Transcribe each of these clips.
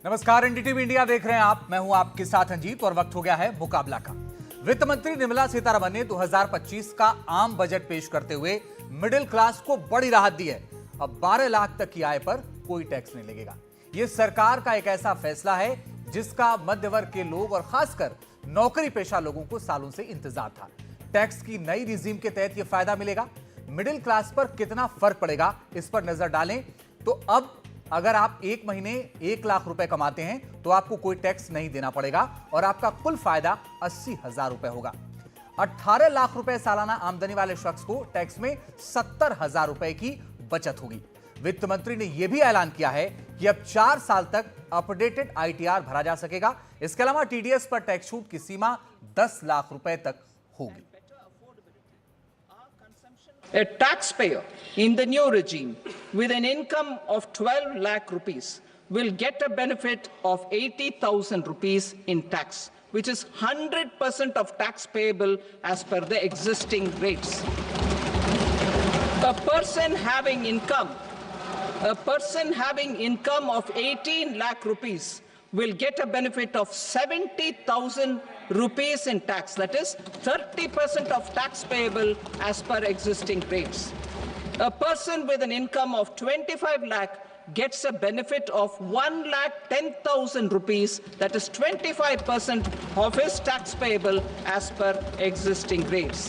नमस्कार, NDTV India देख रहे हैं आप। मैं हूं आपके साथ अंजीत और वक्त हो गया है मुकाबला का। वित्त मंत्री निर्मला सीतारमण ने 2025 का आम बजट पेश करते हुए मिडिल क्लास को बड़ी राहत दी है। अब 12 लाख तक की आय पर कोई टैक्स नहीं लगेगा। यह सरकार का एक ऐसा फैसला है जिसका मध्य वर्ग के लोग और खासकर नौकरी पेशा लोगों को सालों से इंतजार था। टैक्स की नई रिजीम के तहत यह फायदा मिलेगा। मिडिल क्लास पर कितना फर्क पड़ेगा, इस पर नजर डालें तो अब अगर आप एक महीने 1 लाख रुपए कमाते हैं तो आपको कोई टैक्स नहीं देना पड़ेगा और आपका कुल फायदा 80,000 रुपए होगा। 18 लाख रुपए सालाना आमदनी वाले शख्स को टैक्स में 70,000 रुपए की बचत होगी। वित्त मंत्री ने यह भी ऐलान किया है कि अब 4 साल तक अपडेटेड आईटीआर भरा जा सकेगा। इसके अलावा टीडीएस पर टैक्स छूट की सीमा 10 लाख रुपए तक होगी। A taxpayer in the new regime with an income of 12 lakh rupees will get a benefit of 80,000 rupees in tax, which is 100% of tax payable as per the existing rates. A person having income of 18 lakh rupees will get a benefit of 70,000 rupees in tax, that is 30% of tax payable as per existing rates. A person with an income of 25 lakh gets a benefit of 1,10,000 rupees, that is 25% of his tax payable as per existing rates.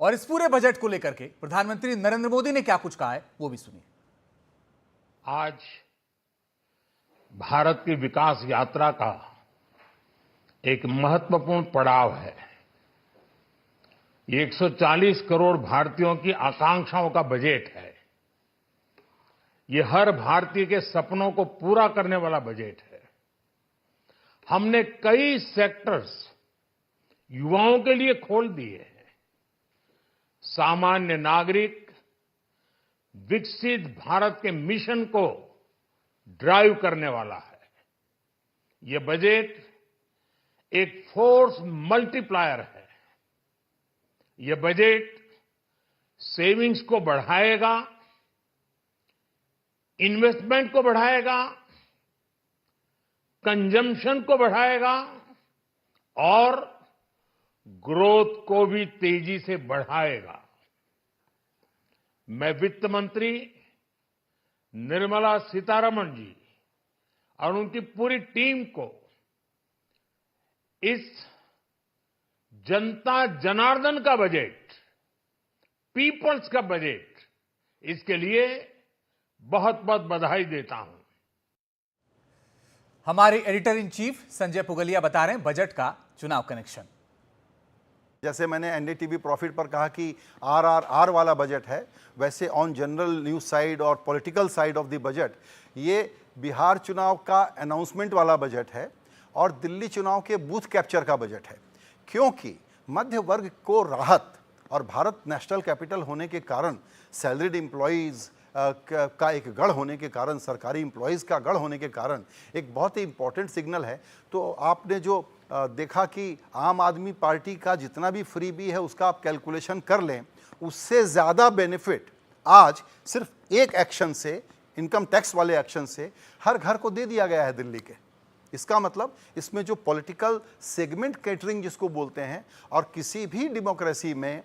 और इस पूरे budget को लेकर के प्रधानमंत्री नरेंद्र मोदी ने क्या कुछ कहा है वो भी सुनिए। आज भारत की विकास यात्रा का एक महत्वपूर्ण पड़ाव है। ये 140 करोड़ भारतीयों की आकांक्षाओं का बजट है। ये हर भारतीय के सपनों को पूरा करने वाला बजट है। हमने कई सेक्टर्स युवाओं के लिए खोल दिए हैं। सामान्य नागरिक विकसित भारत के मिशन को ड्राइव करने वाला है। यह बजट एक फोर्स मल्टीप्लायर है। यह बजट सेविंग्स को बढ़ाएगा, इन्वेस्टमेंट को बढ़ाएगा, कंजम्पशन को बढ़ाएगा और ग्रोथ को भी तेजी से बढ़ाएगा। मैं वित्त मंत्री निर्मला सीतारमण जी और उनकी पूरी टीम को इस जनता जनार्दन का बजट, पीपल्स का बजट, इसके लिए बहुत बहुत बधाई देता हूं। हमारे editor in chief Sanjay Pugalia बता रहे हैं बजट का चुनाव कनेक्शन। जैसे मैंने एनडीटीवी प्रॉफिट पर कहा कि आरआरआर वाला बजट है, वैसे ऑन जनरल न्यूज साइड और political side of the budget ये बिहार चुनाव का अनाउंसमेंट वाला बजट है और दिल्ली चुनाव के बूथ कैप्चर का बजट है। क्योंकि मध्य वर्ग को राहत और भारत नेशनल कैपिटल होने के कारण, सैलरीड एम्प्लॉयज़ का एक गढ़ होने के कारण, सरकारी एम्प्लॉयज़ का गढ़ होने के कारण एक बहुत ही इंपॉर्टेंट सिग्नल है। तो आपने जो देखा कि आम आदमी पार्टी का जितना भी फ्री बी है उसका आप कैलकुलेशन कर लें, उससे ज़्यादा बेनिफिट आज सिर्फ एक एक्शन से, इनकम टैक्स वाले एक्शन से हर घर को दे दिया गया है दिल्ली के। इसका मतलब इसमें जो पॉलिटिकल सेगमेंट कैटरिंग जिसको बोलते हैं, और किसी भी डेमोक्रेसी में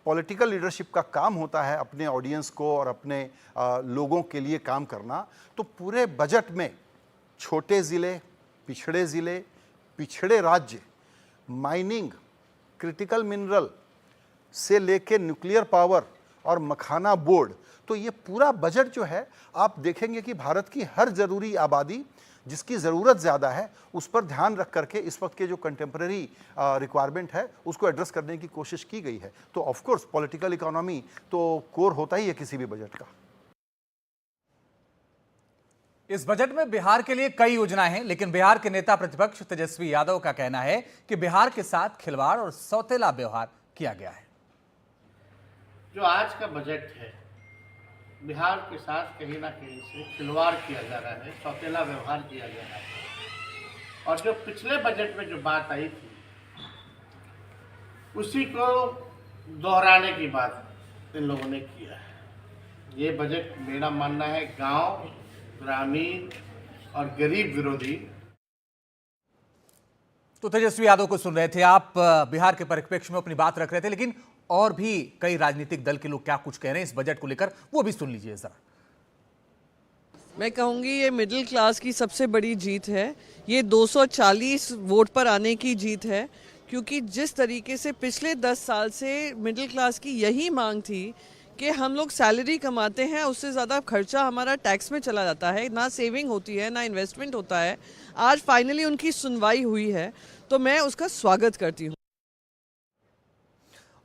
पॉलिटिकल लीडरशिप का काम होता है अपने ऑडियंस को और अपने लोगों के लिए काम करना। तो पूरे बजट में छोटे ज़िले, पिछड़े ज़िले, पिछड़े राज्य, माइनिंग, क्रिटिकल मिनरल से लेके न्यूक्लियर पावर और मखाना बोर्ड, तो ये पूरा बजट जो है आप देखेंगे कि भारत की हर ज़रूरी आबादी जिसकी ज़रूरत ज़्यादा है उस पर ध्यान रख करके इस वक्त के जो कंटेम्प्रेरी रिक्वायरमेंट है उसको एड्रेस करने की कोशिश की गई है। तो ऑफ कोर्स पॉलिटिकल इकोनॉमी तो कोर होता ही है किसी भी बजट का। इस बजट में बिहार के लिए कई योजनाएं हैं, लेकिन बिहार के नेता प्रतिपक्ष तेजस्वी यादव का कहना है कि बिहार के साथ खिलवाड़ और सौतेला व्यवहार किया गया है। जो आज का बजट है, बिहार के साथ कहीं ना कहीं से खिलवाड़ किया जा रहा है, सौतेला व्यवहार किया जा रहा है। और जो पिछले बजट में जो बात आई थी उसी को दोहराने की बात इन लोगों ने किया है। ये बजट मेरा मानना है गांव, ग्रामीण, और गरीब विरोधी। तो तेजस्वी यादव को सुन रहे थे आप। बिहार के परिप्रेक्ष्य में अपनी बात रख रहे थे, लेकिन और भी कई राजनीतिक दल के लोग क्या कुछ कह रहे हैं इस बजट को लेकर, वो भी सुन लीजिए जरा। मैं कहूँगी ये मिडिल क्लास की सबसे बड़ी जीत है। ये 240 वोट पर आने की जीत है, क्योंकि जिस तरीके से पिछले 10 साल से मिडिल क्लास की यही मांग थी कि हम लोग सैलरी कमाते हैं, उससे ज़्यादा खर्चा हमारा टैक्स में चला जाता है, ना सेविंग होती है ना इन्वेस्टमेंट होता है। आज फाइनली उनकी सुनवाई हुई है, तो मैं उसका स्वागत करती हूँ।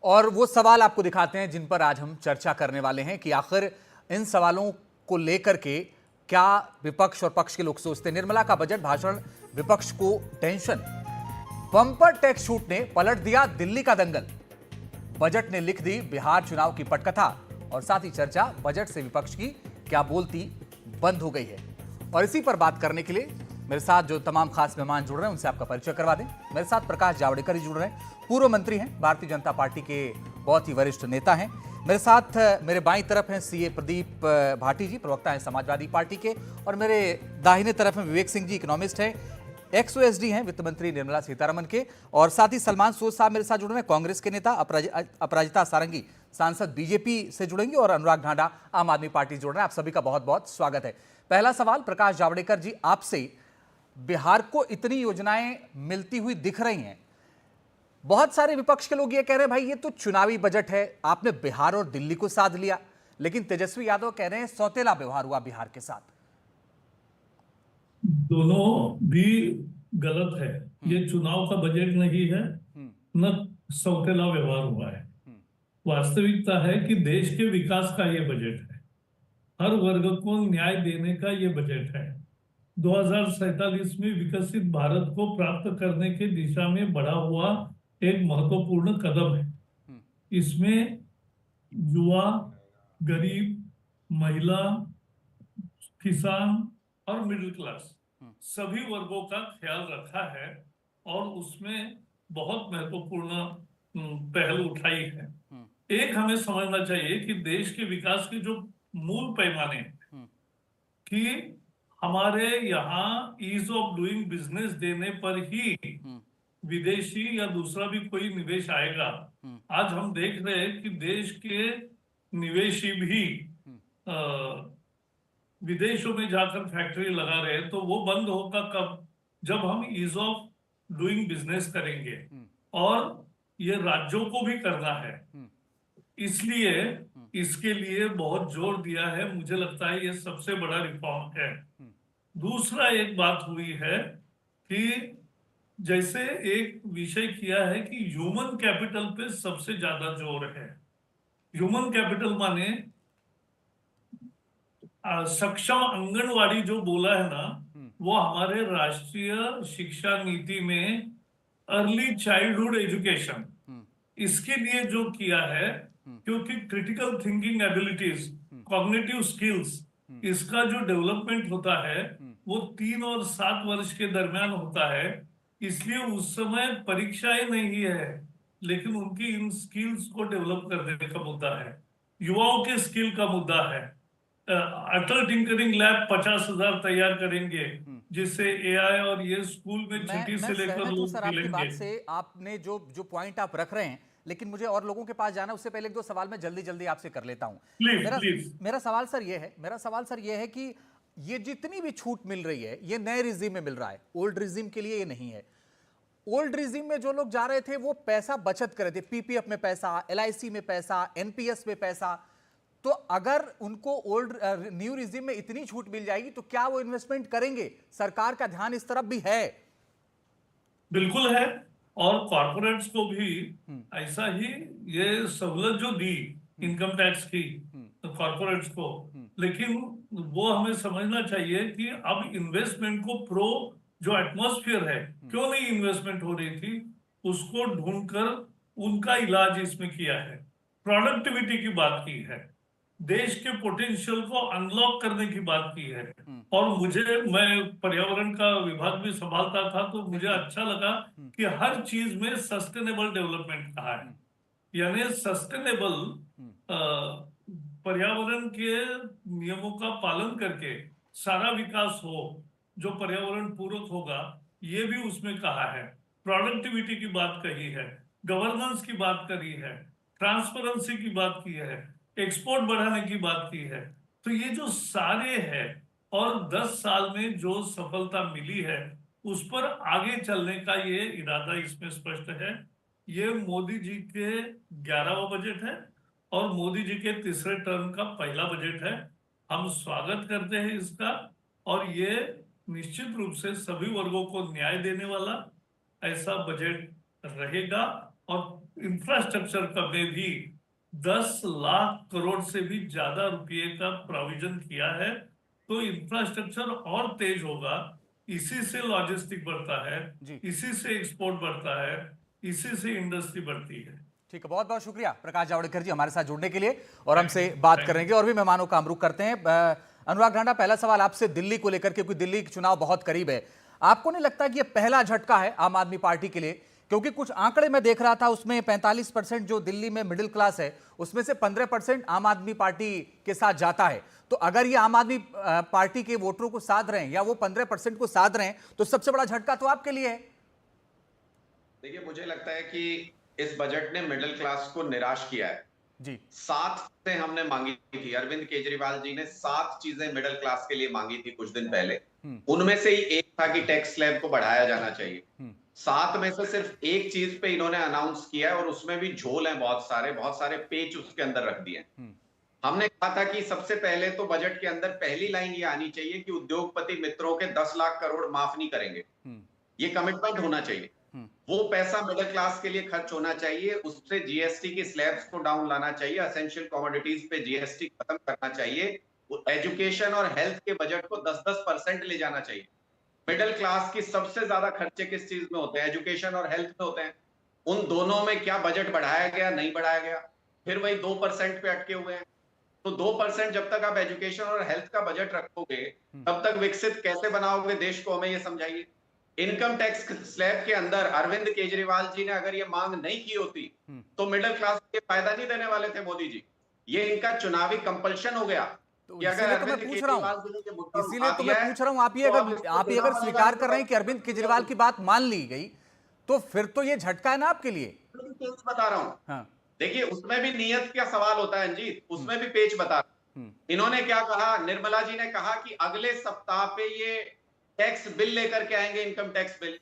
और वो सवाल आपको दिखाते हैं जिन पर आज हम चर्चा करने वाले हैं कि आखिर इन सवालों को लेकर के क्या विपक्ष और पक्ष के लोग सोचते हैं। निर्मला का बजट भाषण विपक्ष को टेंशन, बम्पर टैक्स छूट ने पलट दिया दिल्ली का दंगल, बजट ने लिख दी बिहार चुनाव की पटकथा, और साथ ही चर्चा बजट से विपक्ष की क्या बोलती बंद हो गई है। और इसी पर बात करने के लिए मेरे साथ जो तमाम खास मेहमान जुड़ रहे हैं उनसे आपका परिचय करवा दें। मेरे साथ प्रकाश जावड़ेकर जी जुड़ रहे हैं, पूर्व मंत्री हैं, भारतीय जनता पार्टी के बहुत ही वरिष्ठ नेता हैं। मेरे साथ मेरे बाईं तरफ हैं सीए प्रदीप भाटी जी, प्रवक्ता हैं समाजवादी पार्टी के, और मेरे दाहिने तरफ हैं विवेक सिंह जी, इकोनॉमिस्ट हैं, एक्स-ओएसडी हैं, वित्त मंत्री निर्मला सीतारमण के, और साथ ही सलमान सोज साहब मेरे साथ जुड़ रहे हैं, कांग्रेस के नेता, अपराजिता सारंगी सांसद बीजेपी से जुड़ेंगे, और अनुराग ढांडा आम आदमी पार्टी जुड़ रहे हैं। आप सभी का बहुत बहुत स्वागत है। पहला सवाल प्रकाश जावड़ेकर जी आपसे, बिहार को इतनी योजनाएं मिलती हुई दिख रही हैं, बहुत सारे विपक्ष के लोग ये कह रहे हैं भाई ये तो चुनावी बजट है, आपने बिहार और दिल्ली को साध लिया, लेकिन तेजस्वी यादव कह रहे हैं सौतेला व्यवहार हुआ बिहार के साथ। दोनों भी गलत है। ये चुनाव का बजट नहीं है, न सौतेला व्यवहार हुआ है। वास्तविकता है कि देश के विकास का ये बजट है, हर वर्ग को न्याय देने का ये बजट है। 2047 में विकसित भारत को प्राप्त करने की दिशा में बढ़ा हुआ एक महत्वपूर्ण कदम है। इसमें युवा, गरीब, महिला, किसान और मिडिल क्लास सभी वर्गों का ख्याल रखा है, और उसमें बहुत महत्वपूर्ण पहल उठाई है। एक हमें समझना चाहिए कि देश के विकास के जो मूल पैमाने हैं कि हमारे यहाँ ईज ऑफ डूइंग बिजनेस देने पर ही विदेशी या दूसरा भी कोई निवेश आएगा। आज हम देख रहे हैं कि देश के निवेशी भी विदेशों में जाकर फैक्ट्री लगा रहे हैं, तो वो बंद होगा कब? जब हम ईज ऑफ डूइंग बिजनेस करेंगे, और ये राज्यों को भी करना है। इसलिए इसके लिए बहुत जोर दिया है। मुझे लगता है ये सबसे बड़ा रिफॉर्म है। दूसरा एक बात हुई है कि जैसे एक विषय किया है कि ह्यूमन कैपिटल पे सबसे ज्यादा जोर है। ह्यूमन कैपिटल माने सक्षम आंगनवाड़ी जो बोला है ना, वो हमारे राष्ट्रीय शिक्षा नीति में अर्ली चाइल्डहुड एजुकेशन, इसके लिए जो किया है, क्योंकि critical thinking abilities, cognitive skills, इसका जो डेवलपमेंट होता है वो 3 और 7 वर्ष के दरमियान होता है। इसलिए उस समय परीक्षाएं नहीं है, लेकिन उनकी इन स्किल्स को डेवलप करने का मुद्दा है, युवाओं के स्किल का मुद्दा है। अटल टिंकरिंग लैब 50,000 तैयार करेंगे, जिससे एआई और ये स्कूल में छुट्टी से लेकर लोग सर आपकी बात मिलेंगे। से, आपने जो पॉइंट आप रख रहे हैं, लेकिन मुझे और लोगों के पास जाना, उससे पहले 1-2 सवाल मैं जल्दी आपसे कर लेता हूं। मेरा सवाल सर ये है कि ये जितनी भी छूट मिल रही है ये नए रिजीम में मिल रहा है, ओल्ड रिजीम के लिए ये नहीं है। ओल्ड रिजीम में जो लोग जा रहे थे वो पैसा बचत कर रहे थे, पीपीएफ में पैसा, एलआईसी में पैसा, एनपीएस में पैसा। तो अगर उनको ओल्ड न्यू रिजीम में इतनी छूट मिल जाएगी तो क्या वो इन्वेस्टमेंट करेंगे? सरकार का ध्यान इस तरफ भी है। बिल्कुल है, और कॉर्पोरेट्स को भी ऐसा ही ये सहूलत जो दी इनकम टैक्स की कॉर्पोरेट्स को, लेकिन वो हमें समझना चाहिए कि अब इन्वेस्टमेंट को प्रो जो एटमॉस्फेयर है, क्यों नहीं इन्वेस्टमेंट हो रही थी, उसको ढूंढकर उनका इलाज इसमें किया है। प्रोडक्टिविटी की बात की है, देश के पोटेंशियल को अनलॉक करने की बात की है। और मैं पर्यावरण का विभाग भी संभालता था, तो मुझे अच्छा लगा कि हर चीज में सस्टेनेबल डेवलपमेंट कहा है, यानी सस्टेनेबल पर्यावरण के नियमों का पालन करके सारा विकास हो। जो पर्यावरण पूरक होगा, ये भी उसमें कहा है। प्रोडक्टिविटी की बात कही है, गवर्नेंस की बात करी है, ट्रांसपेरेंसी की बात की है, एक्सपोर्ट बढ़ाने की बात की है। तो ये जो सारे हैं और 10 साल में जो सफलता मिली है उस पर आगे चलने का ये इरादा इसमें स्पष्ट है। ये मोदी जी के 11वां बजट है और मोदी जी के तीसरे टर्म का पहला बजट है। हम स्वागत करते हैं इसका और ये निश्चित रूप से सभी वर्गों को न्याय देने वाला ऐसा बजट रहेगा। और इंफ्रास्ट्रक्चर का में भी 10 लाख करोड़ से भी ज्यादा रुपये का प्रोविजन किया है। तो इंफ्रास्ट्रक्चर और तेज होगा, इसी से लॉजिस्टिक बढ़ता है, जी। इसी से एक्सपोर्ट बढ़ता है, इसी से इंडस्ट्री बढ़ती है। ठीक है, बहुत बहुत शुक्रिया प्रकाश जावड़ेकर जी हमारे साथ जुड़ने के लिए और हमसे बात करेंगे। और भी मेहमानों का हम रुख करते हैं। अनुराग ढांडा, पहला सवाल आपसे दिल्ली को लेकर के, क्योंकि दिल्ली चुनाव बहुत करीब है। आपको नहीं लगता कि यह पहला झटका है आम आदमी पार्टी के लिए? क्योंकि कुछ आंकड़े मैं देख रहा था, उसमें 45% जो दिल्ली में मिडिल क्लास है उसमें से 15% आम आदमी पार्टी के साथ जाता है। तो अगर ये आम आदमी पार्टी के वोटरों को साध रहे हैं या वो 15% को साध रहे हैं तो सबसे बड़ा झटका तो आपके लिए है। देखिए, मुझे लगता है कि इस बजट ने मिडिल क्लास को निराश किया है जी। 7 चीजें हमने मांगी थी, अरविंद केजरीवाल जी ने 7 चीजें मिडिल क्लास के लिए मांगी थी कुछ दिन पहले। उनमें से ही एक था कि टैक्स स्लैब को बढ़ाया जाना चाहिए। 7 में से सिर्फ एक चीज पे इन्होंने अनाउंस किया है और उसमें भी झोल है, बहुत सारे पेच उसके अंदर रख दिए। हमने कहा था कि सबसे पहले तो बजट के अंदर पहली लाइन ये आनी चाहिए कि उद्योगपति मित्रों के 10 लाख करोड़ माफ नहीं करेंगे। ये कमिटमेंट होना चाहिए। वो पैसा मिडिल क्लास के लिए खर्च होना चाहिए, उससे जीएसटी की स्लैब्स को डाउन लाना चाहिए, एसेंशियल कमोडिटीज पे जीएसटी खत्म करना चाहिए, एजुकेशन और हेल्थ के बजट को 10-10% ले जाना चाहिए। मिडिल क्लास की सबसे ज्यादा खर्चे किस चीज में होते हैं? एजुकेशन और हेल्थ में होते हैं। उन दोनों में क्या बजट बढ़ाया गया? नहीं बढ़ाया गया। फिर वही 2% पे अटके हुए हैं। तो 2% जब तक आप एजुकेशन और हेल्थ का बजट रखोगे तब तक विकसित कैसे बनाओगे देश को, हमें ये समझाइए। इनकम टैक्स स्लैब के अंदर अरविंद केजरीवाल जी ने अगर ये मांग नहीं की होती तो मिडिल क्लास को फायदा नहीं देने वाले थे मोदी जी। ये इनका चुनावी कंपल्शन हो गया। तो इसीलिए तो मैं पूछ रहा हूं, आप ये अगर स्वीकार कर रहे हैं कि अरविंद केजरीवाल की बात मान ली गई तो फिर तो ये झटका है ना आपके लिए। बता रहा हूं। हाँ। देखिए, उसमें भी नियत का सवाल होता है अंजीत, उसमें भी पेच बता रहा। इन्होंने क्या कहा? निर्मला जी ने कहा कि अगले सप्ताह पे ये टैक्स बिल लेकर के आएंगे, इनकम टैक्स बिल।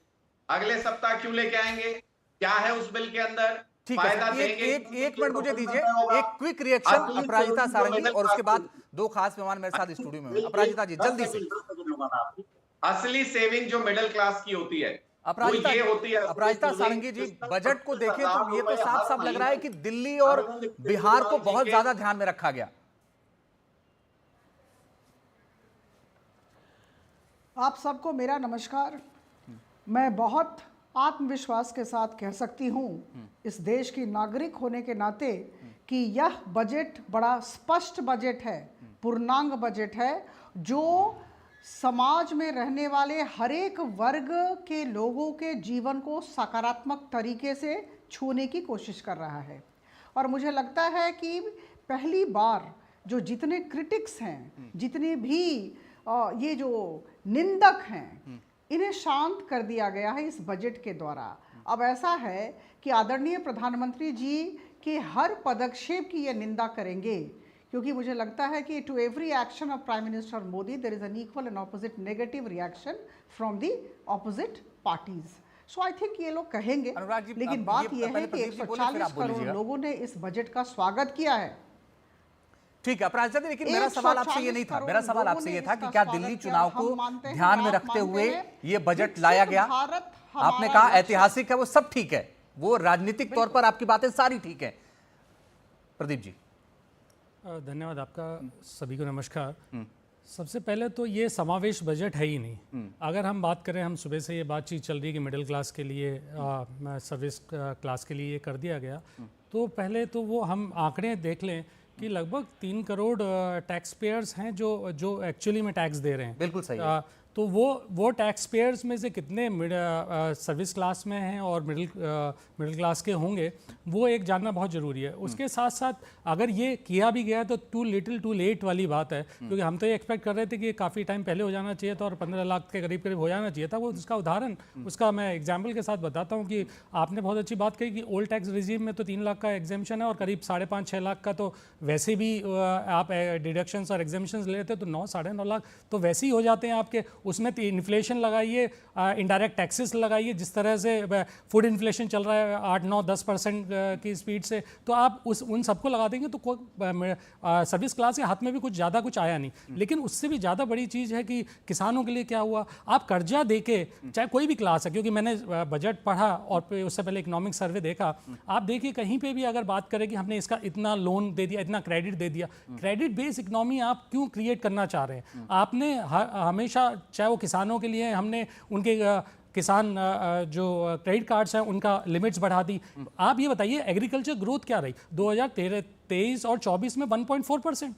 अगले सप्ताह क्यों लेके आएंगे? क्या है उस बिल के अंदर? फायदा देंगे। एक मिनट मुझे दीजिए, एक क्विक रिएक्शन अपराजिता सारंगी और उसके बाद 2 खास मेहमान मेरे साथ स्टूडियो में। अपराजिता जी जल्दी से। असली सेविंग जो मिडिल क्लास की होती है अपराजिता सारंगी जी, बजट को देखें तो ये तो साफ साफ लग रहा है कि दिल्ली और बिहार को बहुत ज्यादा ध्यान में रखा गया। आप सबको मेरा नमस्कार। मैं बहुत आत्मविश्वास के साथ कह सकती हूँ इस देश की नागरिक होने के नाते कि यह बजट बड़ा स्पष्ट बजट है, पूर्णांग बजट है, जो समाज में रहने वाले हर एक वर्ग के लोगों के जीवन को सकारात्मक तरीके से छूने की कोशिश कर रहा है। और मुझे लगता है कि पहली बार जो जितने क्रिटिक्स हैं, जितने भी ये जो निंदक हैं, इन्हें शांत कर दिया गया है इस बजट के द्वारा। अब ऐसा है कि आदरणीय प्रधानमंत्री जी के हर पदक्षेप की ये निंदा करेंगे, क्योंकि मुझे लगता है कि to every action of prime minister Modi there is an equal and opposite negative reaction from the opposite parties. So I think ये लोग कहेंगे, लेकिन बात ये है कि 140 करोड़ लोगों ने इस बजट का स्वागत किया है। ठीक है अपराजिता, लेकिन मेरा सवाल आपसे ये नहीं था। मेरा सवाल आपसे ये था कि क्या दिल्ली चुनाव को ध्यान में रखते हुए ये बजट लाया गया? आपने कहा ऐतिहासिक है, वो सब ठीक है, वो राजनीतिक तौर पर आपकी बातें सारी ठीक है। प्रदीप जी धन्यवाद आपका, सभी को नमस्कार। सबसे पहले तो ये समावेश बजट है ही नहीं। अगर हम बात करें, हम सुबह से ये बातचीत चल रही है कि मिडिल क्लास के लिए, सर्विस क्लास के लिए ये कर दिया गया, तो पहले तो वो हम आंकड़े देख लें कि लगभग 3 करोड़ टैक्स पेयर्स हैं जो एक्चुअली में टैक्स दे रहे हैं। बिल्कुल सही है। तो वो टैक्स पेयर्स में से कितने सर्विस क्लास में हैं और मिडिल क्लास के होंगे, वो एक जानना बहुत ज़रूरी है। उसके साथ साथ अगर ये किया भी गया तो टू लिटिल टू लेट वाली बात है, क्योंकि हम तो ये एक्सपेक्ट कर रहे थे कि काफ़ी टाइम पहले हो जाना चाहिए था और 15 लाख के करीब करीब हो जाना चाहिए था। वो उसका उदाहरण उसका मैं एग्जाम्पल के साथ बताता हूँ कि आपने बहुत अच्छी बात कही कि ओल्ड टैक्स रिजीम में तो 3 लाख का एग्जेम्पशन है और करीब 5.5-6 लाख का तो वैसे भी आप डिडक्शंस और एग्जेम्पशंस लेते तो 9-9.5 लाख तो वैसे ही हो जाते हैं आपके। उसमें इन्फ्लेशन लगाइए, इनडायरेक्ट टैक्सेस लगाइए, जिस तरह से फूड इन्फ्लेशन चल रहा है 8-9-10% की स्पीड से, तो आप उन सबको लगा देंगे तो सर्विस क्लास के हाथ में भी कुछ ज़्यादा कुछ आया नहीं। लेकिन उससे भी ज़्यादा बड़ी चीज़ है कि किसानों के लिए क्या हुआ, आप कर्जा देके, चाहे कोई भी क्लास है, क्योंकि मैंने बजट पढ़ा और उससे पहले इकोनॉमिक सर्वे देखा, आप देखिए कहीं पे भी अगर बात करें कि हमने इसका इतना लोन दे दिया, इतना क्रेडिट दे दिया, क्रेडिट बेस्ड इकोनॉमी आप क्यों क्रिएट करना चाह रहे हैं? आपने हमेशा, चाहे वो किसानों के लिए, हमने उनके किसान जो क्रेडिट कार्ड्स हैं उनका लिमिट्स बढ़ा दी। आप ये बताइए एग्रीकल्चर ग्रोथ क्या रही 2023 और 24 में 1.4%।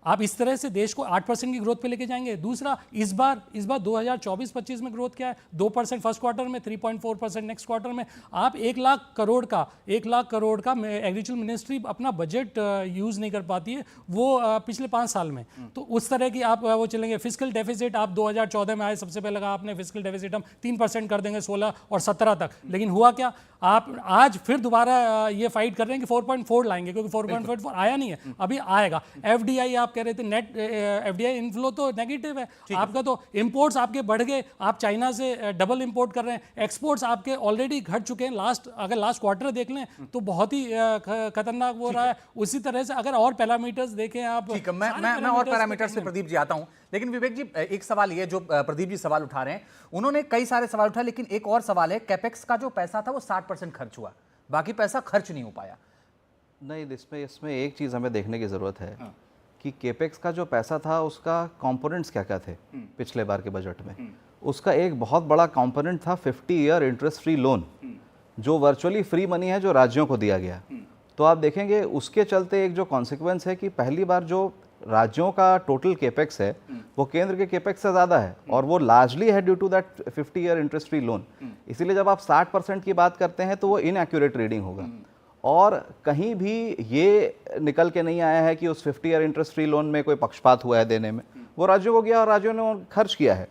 आप इस तरह से देश को 8% की ग्रोथ पे लेके जाएंगे। दूसरा, इस बार 2024-25 में ग्रोथ क्या है? 2% फर्स्ट क्वार्टर में, 3.4% नेक्स्ट क्वार्टर में। आप 1 लाख करोड़ का एग्रीकल्चर मिनिस्ट्री अपना बजट यूज नहीं कर पाती है, वो पिछले 5 साल में। तो उस तरह की आप वो चलेंगे। फिस्कल डेफिसिट आप 2014 में आए, सबसे पहले कहा आपने फिस्कल डेफिसिट हम 3% कर देंगे 16 और 17 तक, लेकिन हुआ क्या? आप आज फिर दोबारा ये फाइट कर रहे हैं कि 4.4 लाएंगे, क्योंकि 4.4 आया नहीं है, अभी आएगा। एफडीआई आप कह रहे थे, नेट एफडीआई इनफ्लो तो नेगेटिव है आपका, तो इंपोर्ट्स आपके बढ़ गए, आप चाइना से डबल इंपोर्ट कर रहे हैं। एक्सपोर्ट्स आपके ऑलरेडी घट चुके हैं, अगर लास्ट क्वार्टर देख लें तो बहुत ही खतरनाक हो रहा है। उसी तरह से अगर और पैरामीटर्स देखें आप, ठीक है, मैं और पैरामीटर्स पे प्रदीप जी आता हूं, लेकिन विवेक जी एक सवाल ये जो प्रदीप जी सवाल उठा रहे हैं, उन्होंने कई सारे सवाल उठाए, लेकिन एक और सवाल है, कैपेक्स का जो पैसा था वो 60% खर्च हुआ, बाकी पैसा खर्च नहीं हो पाया। नहीं, इसमें एक चीज़ हमें देखने की ज़रूरत है कि केपेक्स का जो पैसा था उसका कंपोनेंट्स क्या क्या थे पिछले बार के बजट में। उसका एक बहुत बड़ा कंपोनेंट था 50 ईयर इंटरेस्ट फ्री लोन, जो वर्चुअली फ्री मनी है, जो राज्यों को दिया गया। तो आप देखेंगे उसके चलते एक जो कॉन्सिक्वेंस है कि पहली बार जो राज्यों का टोटल केपेक्स है वो केंद्र के केपेक्स से ज़्यादा है, और वो लार्जली है due to that 50 year interest free loan. इसीलिए जब आप 60% की बात करते हैं तो वो इनएक्यूरेट रीडिंग होगा। और कहीं भी ये निकल के नहीं आया है कि उस 50 ईयर इंटरेस्ट फ्री लोन में कोई पक्षपात हुआ है देने में, वो राज्यों को गया और राज्यों ने खर्च किया है।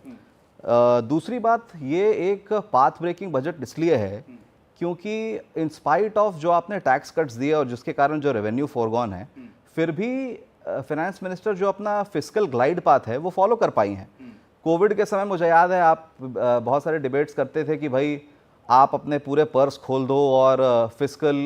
दूसरी बात, ये एक पाथ ब्रेकिंग बजट इसलिए है क्योंकि इन स्पाइट ऑफ जो आपने टैक्स कट्स दिए और जिसके कारण जो रेवेन्यू फोरगॉन है, फिर भी फाइनेंस मिनिस्टर जो अपना फिस्कल ग्लाइड पाथ है वो फॉलो कर पाई हैं। कोविड के समय मुझे याद है आप बहुत सारे डिबेट्स करते थे कि भाई आप अपने पूरे पर्स खोल दो और फिस्कल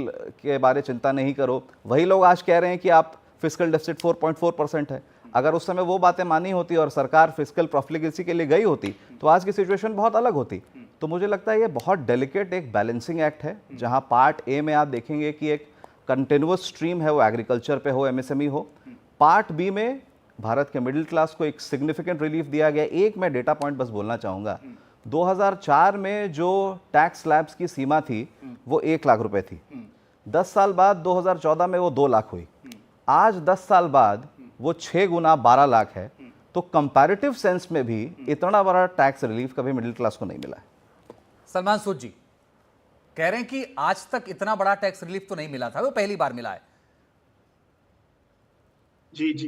के बारे चिंता नहीं करो। वही लोग आज कह रहे हैं कि आप फिस्कल डेफिसिट 4.4% है। अगर उस समय वो बातें मानी होती और सरकार फिस्कल प्रोफिलिगेसी के लिए गई होती तो आज की सिचुएशन बहुत अलग होती। तो मुझे लगता है ये बहुत डेलिकेट एक बैलेंसिंग एक्ट है, जहां पार्ट ए में आप देखेंगे कि एक कंटिन्यूअस स्ट्रीम है, वो एग्रीकल्चर पे हो, एमएसएमई हो। पार्ट बी में भारत के मिडिल क्लास को एक सिग्निफिकेंट रिलीफ दिया गया। एक मैं डेटा पॉइंट बस बोलना चाहूँगा, 2004 में जो टैक्स स्लैब्स की सीमा थी वो 1 लाख रुपए थी। 10 साल बाद 2014 में वो 2 लाख हुई। आज 10 साल बाद वो 6 गुना 12 लाख है। तो कंपैरेटिव सेंस में भी इतना बड़ा टैक्स रिलीफ कभी मिडिल क्लास को नहीं मिला है। सलमान सूद जी कह रहे हैं कि आज तक इतना बड़ा टैक्स रिलीफ तो नहीं मिला था, वो पहली बार मिला है। जी जी,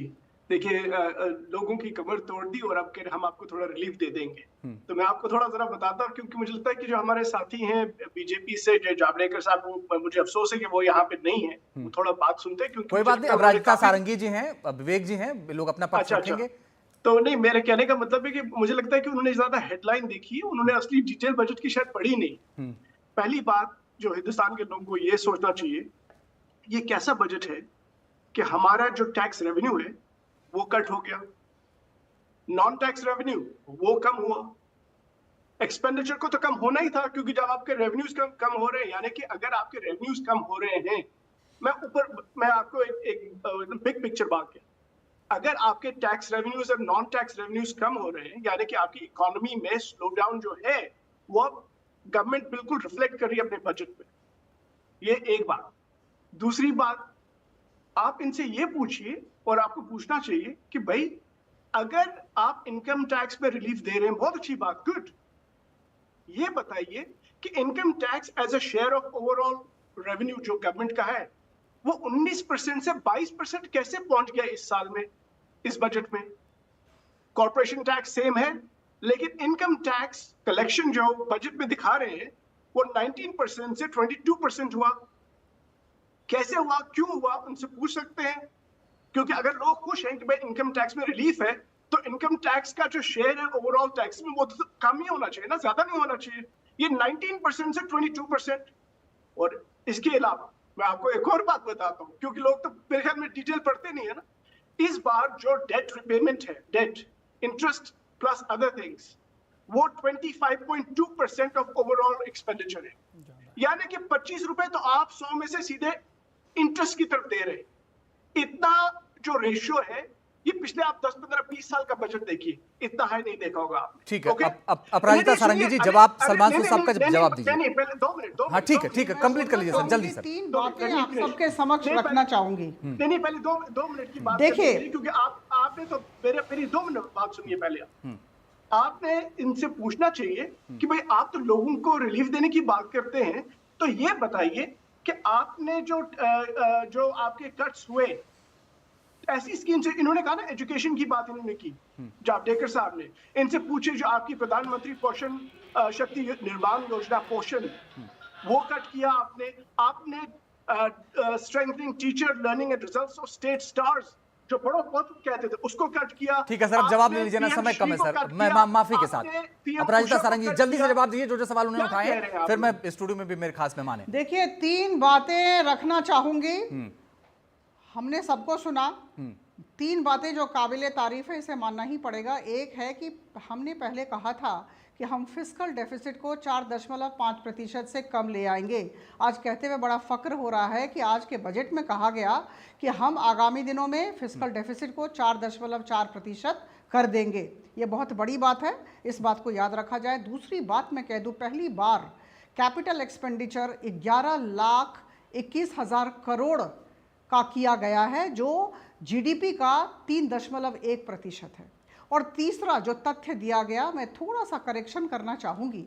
देखिए लोगों की कमर तोड़ दी और अब कह रहे हम आपको थोड़ा रिलीफ दे देंगे। तो मैं आपको थोड़ा जरा बताता हूँ, क्योंकि मुझे लगता है कि जो हमारे साथी हैं बीजेपी से, जावड़ेकर साहब, मुझे अफसोस है कि वो यहाँ पे नहीं है, वो थोड़ा बात सुनते हैं। क्योंकि कोई बात नहीं, अब राधिका सारंगी जी हैं, विवेक जी हैं, लोग अपना पक्ष रखेंगे। तो नहीं, मेरे कहने का मतलब है कि मुझे लगता है कि उन्होंने ज्यादा हेडलाइन देखी है, उन्होंने असली डिटेल बजट की शायद पढ़ी नहीं। पहली बात जो हिंदुस्तान के लोगों को ये सोचना चाहिए, ये कैसा बजट है कि हमारा जो टैक्स रेवेन्यू है वो कट हो गया, नॉन टैक्स रेवेन्यू वो कम हुआ, एक्सपेंडिचर को तो कम होना ही था, क्योंकि जब आपके रेवेन्यूज कम हो रहे हैं, यानी कि अगर आपके रेवेन्यूज कम हो रहे हैं, मैं आपको एक बिग पिक्चर बात करूं, अगर आपके टैक्स रेवेन्यूज और नॉन टैक्स रेवेन्यूज कम हो रहे हैं, यानी कि आपकी इकोनॉमी में स्लो डाउन जो है वो अब गवर्नमेंट बिल्कुल रिफ्लेक्ट कर रही है अपने बजट में। ये एक बात। दूसरी बात, आप इनसे ये पूछिए और आपको पूछना चाहिए कि भाई अगर आप इनकम टैक्स पे रिलीफ दे रहे हैं, बहुत अच्छी बात, गुड। ये बताइए कि income tax as a share of overall revenue जो गवर्नमेंट का है वो 19% से 22% कैसे पहुंच गया इस साल में, इस बजट में? कॉर्पोरेशन टैक्स सेम है, लेकिन इनकम टैक्स कलेक्शन जो बजट में दिखा रहे हैं वो 19% से 22% हुआ। कैसे हुआ, क्यों हुआ, उनसे पूछ सकते हैं। क्योंकि अगर लोग खुश हैं कि भाई इनकम टैक्स में रिलीफ है, तो इनकम टैक्स का जो शेयर है ओवरऑल टैक्स में वो तो कम ही होना चाहिए ना, ज्यादा नहीं होना चाहिए। ये 19% से 22%। और इसके अलावा मैं आपको एक और बात बताता हूँ, क्योंकि लोग तो मेरे ख्याल में डिटेल पढ़ते नहीं है ना। इस बार जो डेट रिपेमेंट है, debt interest plus other things, वो 25.2% ऑफ ओवरऑल एक्सपेंडिचर है। यानी कि 25 रुपए तो आप 100 में से सीधे इंटरेस्ट की तरफ दे रहे हैं। इतना जो रेशियो है, ये पिछले आप 10, 15, 20 साल का बजट देखिए, इतना हाई नहीं देखा होगा आपने। ठीक है, ओके? अपराजिता सारंगी जी, जवाब सलमान नहीं, साहब का नहीं, जवाब दीजिए। नहीं, पहले 2 मिनट। हाँ ठीक है, कंप्लीट कर लीजिए सर, जल्दी सर। 3 बातें आप सबके समक्ष रखना चाहूंगी। नहीं, पहले 2 मिनट की बात देखिए, करनी है, क्योंकि आपने तो मेरी 2 मिनट बात सुनिए पहले। आपने इनसे पूछना चाहिए कि भाई आप तो लोगों को रिलीफ देने की बात करते हैं, तो ये बताइए कि आपने जो आपके कट्स हुए ऐसी स्कीम से, इन्होंने कहा ना एजुकेशन की बात इन्होंने की, जावडेकर साहब ने। इनसे पूछे जो आपकी प्रधानमंत्री पोषण शक्ति निर्माण योजना पोषण, वो कट किया आपने strengthening teacher learning and results of state stars जो बड़ो बहुत कहते थे, उसको कट किया। ठीक है सर, अब जवाब ले लीजिए ना, समय कम है सर, मैं माफी के साथ। अपराजिता सारंगी जल्दी से जवाब दीजिए, जो सवाल उन्होंने उठाए, फिर मैं स्टूडियो में भी मेरे खास मेहमान हैं। देखिए, 3 बातें रखना चाहूंगी। हमने सबको सुना, 3 बातें जो काबिले तारीफ है, इसे मानना ही पड़ेगा। एक है कि हमने पहले कहा था कि हम फिस्कल डेफिसिट को 4.5% से कम ले आएंगे। आज कहते हुए बड़ा फक्र हो रहा है कि आज के बजट में कहा गया कि हम आगामी दिनों में फिस्कल डेफिसिट को 4.4% कर देंगे। ये बहुत बड़ी बात है, इस बात को याद रखा जाए। दूसरी बात मैं कह दूं, पहली बार कैपिटल एक्सपेंडिचर 11,21,000 करोड़ का किया गया है, जो जीडीपी का 3.1% है। और तीसरा जो तथ्य दिया गया, मैं थोड़ा सा करेक्शन करना चाहूँगी,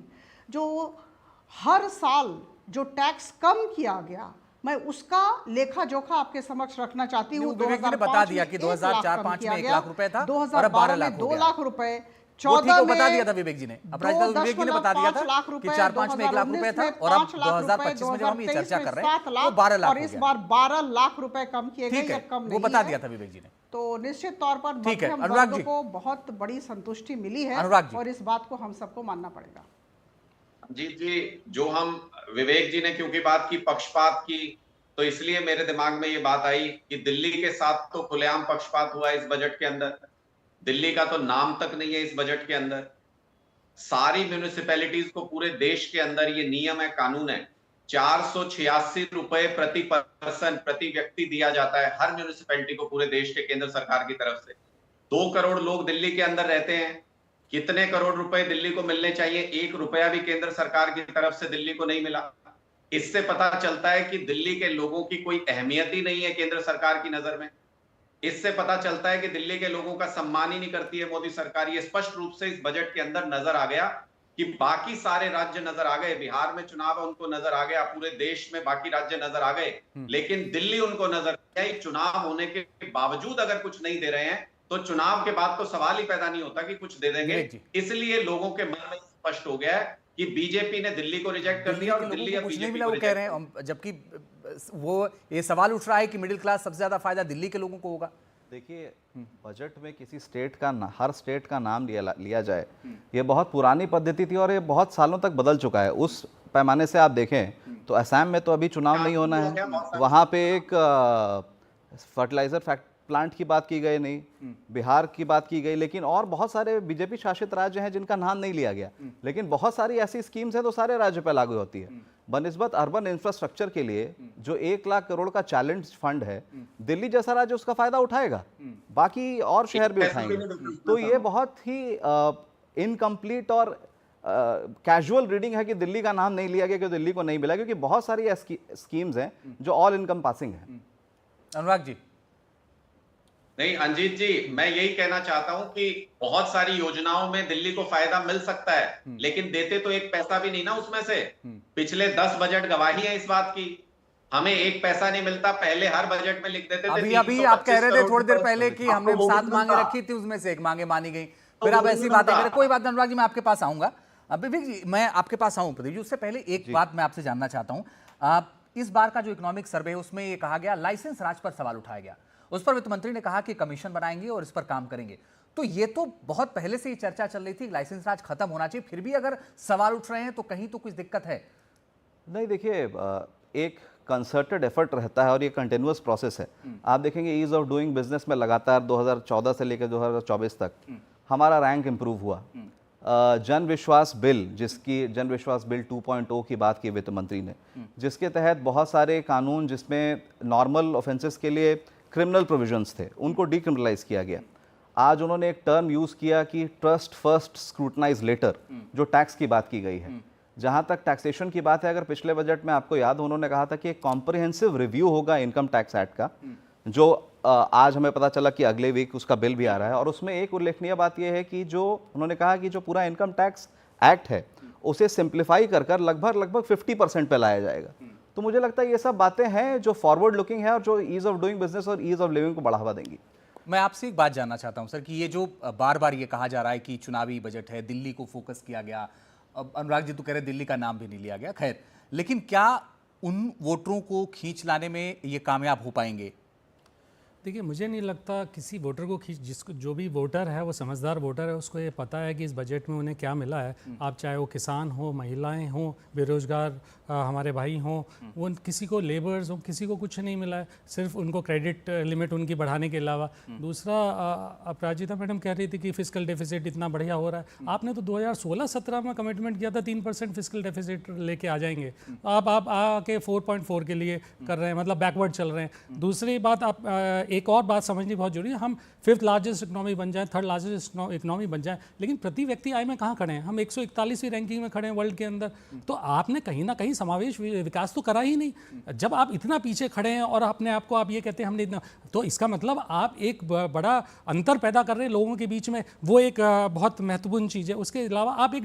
जो हर साल जो टैक्स कम किया गया, मैं उसका लेखा जोखा आपके समक्ष रखना चाहती हूँ। विवेक जी ने बता दिया कि 2004-5 में 1 लाख रुपए था, 2012 में 2 लाख रुपए, वो 14 बता में दिया था विवेक जी ने, अपराजिता विवेक जी ने बता दिया था कि 4-5 में 1 लाख रुपए था, और अब 2025 में जब हम ये चर्चा कर रहे हैं तो 12 लाख और इस बार 12 लाख रुपए कम किए गए। ठीक है, कम वो बता दिया था विवेक जी ने। तो निश्चित तौर पर ठीक है, मध्यम अनुराग वर्ग जी को बहुत बड़ी संतुष्टि मिली है, अनुराग जी। और इस बात को हम सबको मानना पड़ेगा। जी, जो हम विवेक जी ने क्योंकि बात की पक्षपात की, तो इसलिए मेरे दिमाग में ये बात आई कि दिल्ली के साथ तो खुलेआम पक्षपात हुआ इस बजट के अंदर। दिल्ली का तो नाम तक नहीं है इस बजट के अंदर। सारी म्यूनिसिपैलिटीज को पूरे देश के अंदर ये नियम है, कानून है, 486 रुपए प्रति पर्सन, प्रति व्यक्ति दिया जाता है हर म्यूनिसिपैलिटी को पूरे देश के केंद्र सरकार की तरफ से। 2 करोड़ लोग दिल्ली के अंदर रहते हैं। कितने करोड़ रुपए दिल्ली को मिलने चाहिए? 1 रुपया भी केंद्र सरकार की तरफ से दिल्ली को नहीं मिला। इससे पता चलता है कि दिल्ली के लोगों की कोई अहमियत ही नहीं है केंद्र सरकार की नजर में। इससे पता चलता है कि दिल्ली के लोगों का सम्मान ही नहीं करती है मोदी सरकार। ये स्पष्ट रूप से इस बजट के अंदर नजर आ गया कि बाकी सारे राज्य नजर आ गए, बिहार में चुनाव है उनको नजर आ गया, पूरे देश में बाकी राज्य नजर आ गए, लेकिन दिल्ली उनको नजर नहीं आई। चुनाव होने के बावजूद अगर कुछ नहीं दे रहे हैं तो चुनाव के बाद तो सवाल ही पैदा नहीं होता कि कुछ दे देंगे। इसलिए लोगों के मन में स्पष्ट हो गया है कि बीजेपी ने दिल्ली को रिजेक्ट कर दिया और दिल्ली अब बीजेपी को कह रहे हैं, जबकि वो ये सवाल उठ रहा है कि मिडिल क्लास सबसे ज्यादा फायदा दिल्ली के लोगों को होगा। देखिए, बजट में किसी स्टेट का हर स्टेट का नाम लिया जाए, ये बहुत पुरानी पद्धति थी और ये बहुत सालों तक बदल चुका है। उस पैमाने से आप देखें तो असम में तो अभी चुनाव नहीं होना है, वहाँ पे एक फर्टिलाइजर प्लांट की बात की गई नहीं, बिहार की बात की गई, लेकिन और बहुत सारे बीजेपी शासित राज्य हैं जिनका नाम नहीं लिया गया। लेकिन बहुत सारी ऐसी स्कीम्स हैं तो सारे राज्य पे लागू होती है। बनिस्बत अर्बन इंफ्रास्ट्रक्चर के लिए जो 1 लाख करोड़ का चैलेंज फंड है, दिल्ली जैसा राज्य उसका फायदा उठाएगा, बाकी और शहर भी उठाएंगे। तो ये बहुत ही इनकम्प्लीट और कैजुअल रीडिंग है कि दिल्ली का नाम नहीं लिया गया क्योंकि दिल्ली को नहीं मिला, क्योंकि बहुत सारी स्कीम्स हैं जो ऑल इनकम पासिंग है। अनुराग जी, नहीं अंजीत जी, मैं यही कहना चाहता हूं कि बहुत सारी योजनाओं में दिल्ली को फायदा मिल सकता है, लेकिन देते तो एक पैसा भी नहीं ना उसमें से। पिछले 10 बजट गवाही है इस बात की, हमें एक पैसा नहीं मिलता। पहले हर बजट में लिख देते थे। अभी आप कह रहे थे थोड़ी देर पहले कि हमने 7 मांगे रखी थी, उसमें से एक मांगे मानी गई, फिर आप ऐसी बातें करें। कोई बात नहीं अनुराग जी, मैं आपके पास आऊंगा। विवेक जी, मैं आपके पास आऊं। प्रदीप जी, उससे पहले एक बात मैं आपसे जानना चाहता हूं। इस बार का जो इकोनॉमिक सर्वे है उसमें ये कहा गया, लाइसेंस राज पर सवाल उठाया गया। उस पर वित्त मंत्री ने कहा कि कमीशन बनाएंगे और इस पर काम करेंगे। तो ये तो बहुत पहले से ही चर्चा चल रही थी, लाइसेंस राज खत्म होना चाहिए, फिर भी अगर सवाल उठ रहे हैं तो कहीं तो कुछ दिक्कत है। नहीं, देखिए, एक कंसर्टेड एफर्ट रहता है और ये कंटिन्यूअस प्रोसेस है। आप देखेंगे ईज ऑफ डूइंग बिजनेस में लगातार 2014 से लेकर 2024 तक हमारा रैंक इंप्रूव हुआ। जन विश्वास बिल, जिसकी जन विश्वास बिल 2.0 की बात की वित्त मंत्री ने, जिसके तहत बहुत सारे कानून जिसमें नॉर्मल ऑफेंसेस के लिए क्रिमिनल प्रोविजंस थे, उनको डीक्रिमिनलाइज किया गया। आज उन्होंने एक टर्म यूज़ किया कि ट्रस्ट फर्स्ट स्क्रूटनाइज लेटर, जो टैक्स की बात की गई है। जहाँ तक टैक्सेशन की बात है, अगर पिछले बजट में आपको याद हो, उन्होंने कहा था कि एक कॉम्प्रिहेंसिव रिव्यू होगा इनकम टैक्स एक्ट का, जो आज हमें पता चला कि अगले वीक उसका बिल भी आ रहा है। और उसमें एक उल्लेखनीय बात यह है कि जो उन्होंने कहा कि जो पूरा इनकम टैक्स एक्ट है उसे सिंप्लीफाई कर लगभग 50% पे लाया जाएगा। तो मुझे लगता है ये सब बातें हैं जो फॉरवर्ड लुकिंग है और जो ईज ऑफ डूइंग बिजनेस और ईज ऑफ लिविंग को बढ़ावा देंगी। मैं आपसे एक बात जानना चाहता हूं सर कि ये जो बार बार ये कहा जा रहा है कि चुनावी बजट है, दिल्ली को फोकस किया गया, अब अनुराग जी तो कह रहे दिल्ली का नाम भी नहीं लिया गया, खैर, लेकिन क्या उन वोटरों को खींच लाने में ये कामयाब हो पाएंगे? देखिए, मुझे नहीं लगता किसी वोटर को जिसको जो भी वोटर है वो समझदार वोटर है, उसको ये पता है कि इस बजट में उन्हें क्या मिला है। आप चाहे वो किसान हो, महिलाएं हों, बेरोजगार हमारे भाई हों, वो किसी को लेबर्स हो, किसी को कुछ नहीं मिला है, सिर्फ उनको क्रेडिट लिमिट उनकी बढ़ाने के अलावा। दूसरा, अपराजिता मैडम कह रही थी कि फिस्कल डेफिसिट इतना बढ़िया हो रहा है। आपने तो 2016-17 में कमिटमेंट किया था 3% फिस्कल डेफिसिट लेके आ जाएंगे, आप आके 4.4 के लिए कर रहे हैं, मतलब बैकवर्ड चल रहे हैं। दूसरी बात, आप एक और बात समझनी बहुत जरूरी है, हम 5th लार्जेस्ट इकोनॉमी बन जाए, 3rd लार्जेस्ट इकोनॉमी बन जाए, लेकिन प्रति व्यक्ति आय में कहाँ खड़े हैं? हम 141वीं रैंकिंग में खड़े हैं वर्ल्ड के अंदर। तो आपने कहीं ना कहीं समावेश विकास तो करा ही नहीं। जब आप इतना पीछे खड़े हैं और अपने आप को आप ये कहते हैं हमने इतना, तो इसका मतलब आप एक बड़ा अंतर पैदा कर रहे हैं लोगों के बीच में, वो एक बहुत महत्वपूर्ण चीज़ है। उसके अलावा आप एक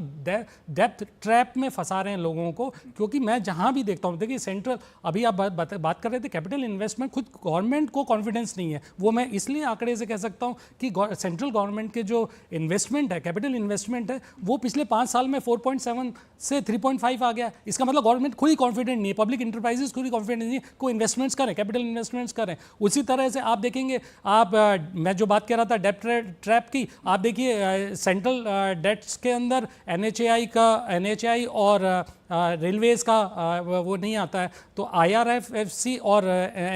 डेप्थ ट्रैप में फंसा रहे हैं लोगों को, क्योंकि मैं जहाँ भी देखता हूँ, देखिए सेंट्रल, अभी आप बात कर रहे थे कैपिटल इन्वेस्टमेंट, खुद गवर्नमेंट को कॉन्फिडेंस नहीं है। वो मैं इसलिए आंकड़े से कह सकता हूं कि सेंट्रल गवर्नमेंट के जो इन्वेस्टमेंट है, कैपिटल इन्वेस्टमेंट है, वो पिछले 5 साल में 4.7 से 3.5 आ गया। इसका मतलब गवर्नमेंट खुद ही कॉन्फिडेंट नहीं है, पब्लिक इंटरप्राइजेस खुद ही कॉन्फिडेंट नहीं है, कोई इन्वेस्टमेंट्स करें, कैपिटल इन्वेस्टमेंट्स करें। उसी तरह से आप देखेंगे, मैं जो बात कह रहा था डेप्थ ट्रैप की, आप देखिए सेंट्रल डेट्स के अंदर NHAI और रेलवेज का वो नहीं आता है, तो IRFC और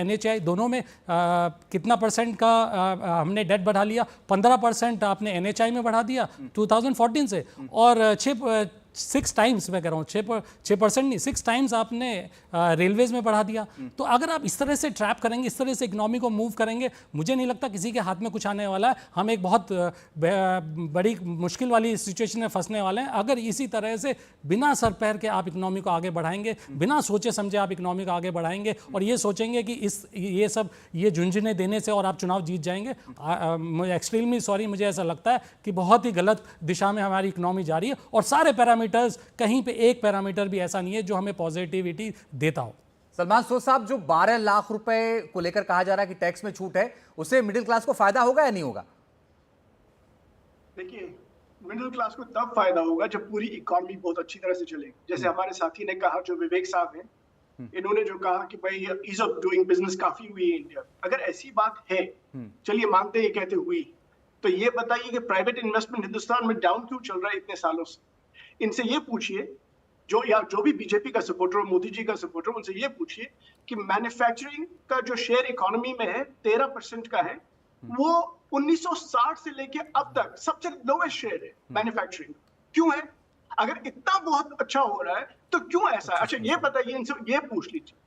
NHAI दोनों में कितना परसेंट का हमने डेट बढ़ा लिया? 15% आपने NHAI में बढ़ा दिया 2014 से, और 6 टाइम्स, मैं कह रहा हूँ 6% नहीं, 6 टाइम्स आपने रेलवेज में बढ़ा दिया। तो अगर आप इस तरह से ट्रैप करेंगे, इस तरह से इकोनॉमी को मूव करेंगे, मुझे नहीं लगता किसी के हाथ में कुछ आने वाला है। हम एक बहुत बड़ी मुश्किल वाली सिचुएशन में फंसने वाले हैं अगर इसी तरह से बिना सर पैर के आप इकोनॉमी को आगे बढ़ाएंगे, बिना सोचे समझे आप इकोनॉमी को आगे बढ़ाएंगे और ये सोचेंगे कि ये झुंझुने देने से और आप चुनाव जीत जाएंगे। एक्सट्रीमली सॉरी, मुझे ऐसा लगता है कि बहुत ही गलत दिशा में हमारी इकोनॉमी जा रही है और सारे पैरामीटर्स, कहीं पे एक पैरामीटर भी ऐसा नहीं है जो हमें पॉजिटिविटी देता हो। सलमान सोज साहब, जो 12 लाख रुपए को लेकर कहा जा रहा है कि टैक्स में छूट है, उससे मिडिल क्लास को फायदा होगा या नहीं होगा? देखिए, मिडिल क्लास को तब फायदा होगा जब पूरी इकोनॉमी बहुत अच्छी तरह से चलेगी। जैसे हमारे साथी ने कहा, जो विवेक साहब हैं, इन्होंने जो कहा कि भाई ईज ऑफ डूइंग बिजनेस काफी हुई है इंडिया। अगर ऐसी बात है, चलिए मानते हैं, कहते हुई, तो ये बताइए कि प्राइवेट इन्वेस्टमेंट हिंदुस्तान में डाउन क्यों चल रहा है इतने सालों से? इनसे ये पूछिए, जो भी बीजेपी का सपोर्टर, मोदी जी का सपोर्टर, उनसे ये पूछिए कि मैन्युफैक्चरिंग का जो शेयर इकोनॉमी में है 13% का है, वो 1960 से लेके अब तक सबसे लोएस्ट शेयर है मैन्युफैक्चरिंग। क्यों है? अगर इतना बहुत अच्छा हो रहा है तो क्यों ऐसा है? अच्छा, ये बताइए, इनसे ये पूछ लीजिए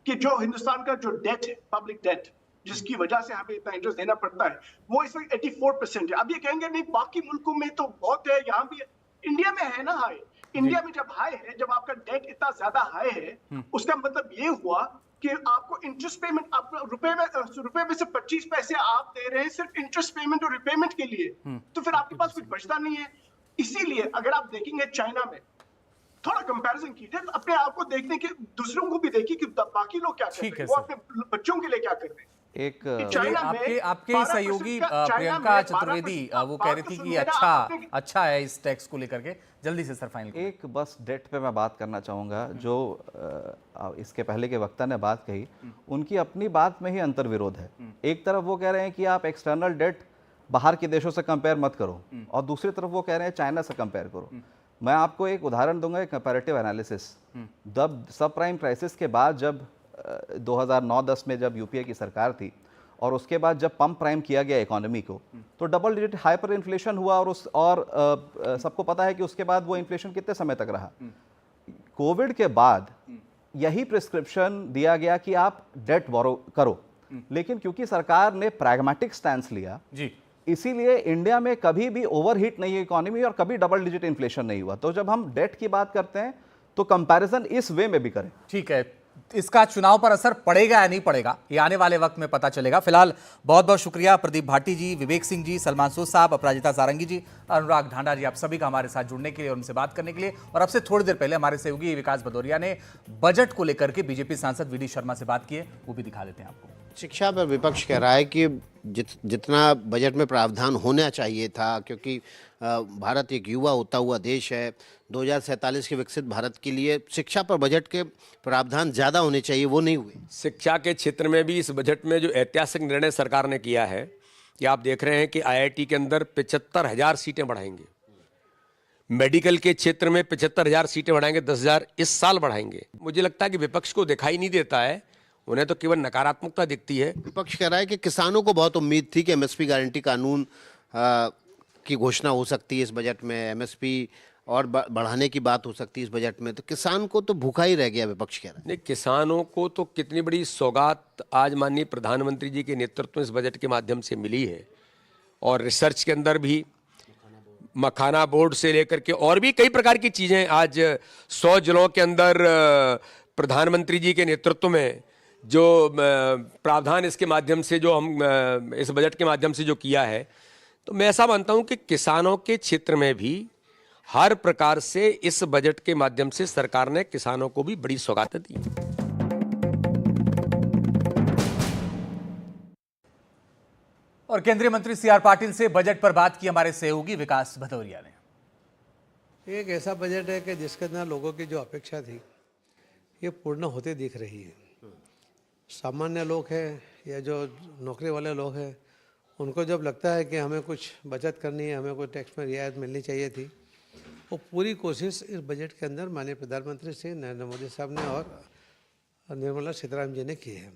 कि जो हिंदुस्तान का जो डेट है, पब्लिक डेट, जिसकी वजह से हमें इतना इंटरेस्ट देना पड़ता है, वो इस वक्त 84% है। अब ये कहेंगे नहीं, बाकी मुल्कों में तो बहुत है, यहाँ भी है। इंडिया में है ना हाई। इंडिया में जब हाई है, जब आपका डेट इतना ज्यादा हाई है, उसका मतलब ये हुआ कि कि आपको इंटरेस्ट पेमेंट, आप रुपए में से 25 पैसे आप दे रहे हैं सिर्फ इंटरेस्ट पेमेंट और रिपेमेंट के लिए, तो फिर आपके पास कुछ बचता नहीं है। इसीलिए अगर आप देखेंगे चाइना में, थोड़ा कंपैरिजन कीजिए, अपने आप को देखने के, दूसरों को भी देखिए कि बाकी लोग क्या कर रहे हैं, वो अपने बच्चों के लिए क्या कर रहे हैं। एक आपके सहयोगी प्रियंका चतुर्वेदी वो कह रही थी कि अच्छा है इस टैक्स को लेकर के, जल्दी से सर फाइनल। एक बस डेट पे मैं बात करना चाहूँगा, जो इसके पहले के वक्ता ने बात कही, उनकी अपनी बात में ही अंतर्विरोध है। एक तरफ वो कह रहे हैं कि आप एक्सटर्नल डेट बाहर के देशों से कंपेयर मत करो, और दूसरी तरफ वो कह रहे हैं चाइना से कंपेयर करो। मैं आपको एक उदाहरण दूंगा, एक कंपैरेटिव एनालिसिस। जब सब प्राइम क्राइसिस के बाद, जब 2009-10 में जब यूपीए की सरकार थी, और उसके बाद जब पंप प्राइम किया गया इकोनॉमी को, तो डबल डिजिट हाइपर इन्फ्लेशन हुआ, और सबको पता है कि उसके बाद वो इन्फ्लेशन कितने समय तक रहा। कोविड के बाद यही प्रिस्क्रिप्शन दिया गया कि आप डेट बोरो करो, लेकिन क्योंकि सरकार ने प्रैग्मेटिक स्टैंस लिया जी, इसीलिए इंडिया में कभी भी ओवरहीट नहीं हुई इकोनॉमी और कभी डबल डिजिट इन्फ्लेशन नहीं हुआ। तो जब हम डेट की बात करते हैं तो कंपैरिजन इस वे में भी करें। ठीक है, इसका चुनाव पर असर पड़ेगा या नहीं पड़ेगा, ये आने वाले वक्त में पता चलेगा। फिलहाल बहुत बहुत शुक्रिया प्रदीप भाटी जी, विवेक सिंह जी, सलमान सूद साहब, अपराजिता सारंगी जी, अनुराग ढांडा जी, आप सभी का हमारे साथ जुड़ने के लिए और उनसे बात करने के लिए। और अब से थोड़ी देर पहले हमारे सहयोगी विकास भदौरिया ने बजट को लेकर के बीजेपी सांसद वीडी शर्मा से बात की है, वो भी दिखा देते हैं आपको। शिक्षा पर विपक्ष कह रहा है कि जितना बजट में प्रावधान होना चाहिए था, क्योंकि भारत एक युवा होता हुआ देश है, 2047 के विकसित भारत के लिए शिक्षा पर बजट के प्रावधान ज़्यादा होने चाहिए, वो नहीं हुए। शिक्षा के क्षेत्र में भी इस बजट में जो ऐतिहासिक निर्णय सरकार ने किया है कि आप देख रहे हैं कि IIT के अंदर 75,000 सीटें बढ़ाएंगे, मेडिकल के क्षेत्र में 75,000 सीटें बढ़ाएंगे, 10,000 इस साल बढ़ाएंगे। मुझे लगता है कि विपक्ष को दिखाई नहीं देता है, उन्हें तो केवल नकारात्मकता दिखती है। विपक्ष कह रहा है कि किसानों को बहुत उम्मीद थी कि MSP गारंटी कानून की घोषणा हो सकती है इस बजट में, MSP और बढ़ाने की बात हो सकती है इस बजट में, तो किसान को तो भूखा ही रह गया, विपक्ष कह रहा है। नहीं, किसानों को तो कितनी बड़ी सौगात आज माननीय प्रधानमंत्री जी के नेतृत्व में इस बजट के माध्यम से मिली है। और रिसर्च के अंदर भी मखाना बोर्ड से लेकर के और भी कई प्रकार की चीज़ें आज 100 जिलों के अंदर प्रधानमंत्री जी के नेतृत्व में जो प्रावधान इसके माध्यम से जो हम इस बजट के माध्यम से जो किया है, तो मैं ऐसा मानता हूं कि किसानों के क्षेत्र में भी हर प्रकार से इस बजट के माध्यम से सरकार ने किसानों को भी बड़ी सौगातें दी। और केंद्रीय मंत्री CR पाटिल से बजट पर बात की हमारे सहयोगी विकास भदौरिया ने। एक ऐसा बजट है कि जिसके अंदर लोगों की जो अपेक्षा थी ये पूर्ण होते दिख रही है। सामान्य लोग हैं या जो नौकरी वाले लोग हैं, उनको जब लगता है कि हमें कुछ बचत करनी है, हमें कोई टैक्स में रियायत मिलनी चाहिए थी, वो पूरी कोशिश इस बजट के अंदर माननीय प्रधानमंत्री श्री नरेंद्र मोदी साहब ने और निर्मला सीतारामन जी ने की है।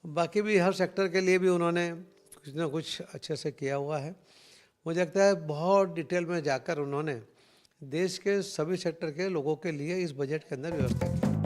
बाकी भी हर सेक्टर के लिए भी उन्होंने कुछ ना कुछ अच्छे से किया हुआ है। मुझे लगता है बहुत डिटेल में जाकर उन्होंने देश के सभी सेक्टर के लोगों के लिए इस बजट के अंदर व्यवस्था की।